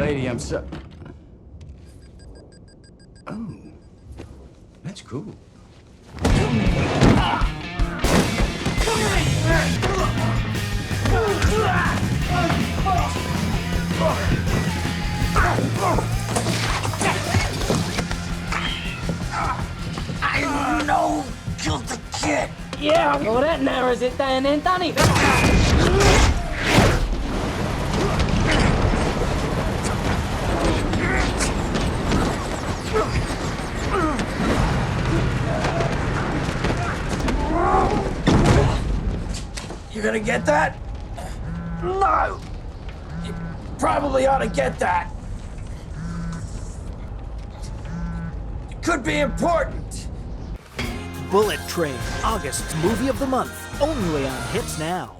Lady, I'm so... Oh, that's cool. I know killed the kid. Yeah, well that narrows it down then, doesn't it? You gonna get that? No! You probably ought to get that. It could be important. Bullet Train, August's movie of the month, only on Hits Now.